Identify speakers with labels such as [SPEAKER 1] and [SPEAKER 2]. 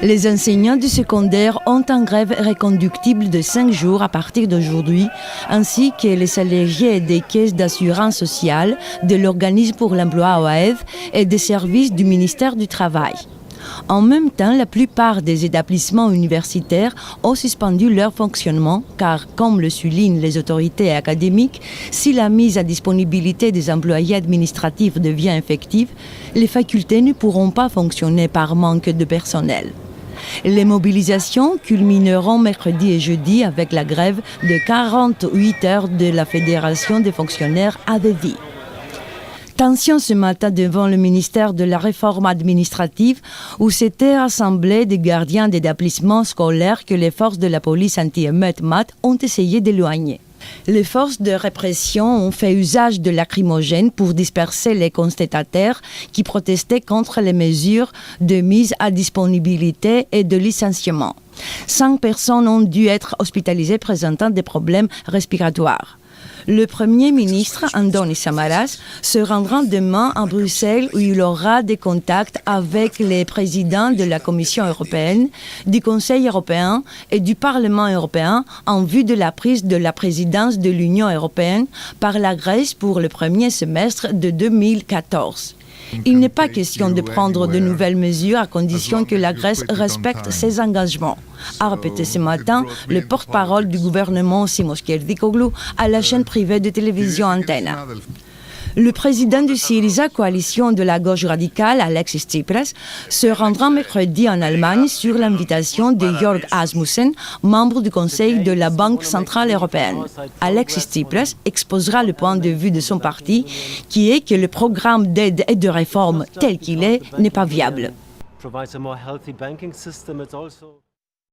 [SPEAKER 1] Les enseignants du secondaire ont un grève reconductible de 5 jours à partir d'aujourd'hui, ainsi que les salariés des caisses d'assurance sociale, de l'organisme pour l'emploi OAEV et des services du ministère du Travail. En même temps, la plupart des établissements universitaires ont suspendu leur fonctionnement car, comme le soulignent les autorités académiques, si la mise à disponibilité des employés administratifs devient effective, les facultés ne pourront pas fonctionner par manque de personnel. Les mobilisations culmineront mercredi et jeudi avec la grève de 48 heures de la Fédération des fonctionnaires ADEVI. Tension ce matin devant le ministère de la Réforme administrative où s'étaient rassemblés des gardiens d'établissements scolaires que les forces de la police anti-émeute MAT ont essayé d'éloigner. Les forces de répression ont fait usage de lacrymogènes pour disperser les contestataires qui protestaient contre les mesures de mise à disponibilité et de licenciement. 5 personnes ont dû être hospitalisées présentant des problèmes respiratoires. Le Premier ministre, Andoni Samaras, se rendra demain à Bruxelles où il aura des contacts avec les présidents de la Commission européenne, du Conseil européen et du Parlement européen en vue de la prise de la présidence de l'Union européenne par la Grèce pour le premier semestre de 2014. Il n'est pas question de prendre de nouvelles mesures à condition que la Grèce respecte ses engagements, a répété ce matin le porte-parole du gouvernement Simos Kerdikoglou à la chaîne privée de télévision Antena. Le président du Syriza, coalition de la gauche radicale, Alexis Tsipras, se rendra mercredi en Allemagne sur l'invitation de Jörg Asmussen, membre du Conseil de la Banque centrale européenne. Alexis Tsipras exposera le point de vue de son parti, qui est que le programme d'aide et de réforme tel qu'il est n'est pas viable.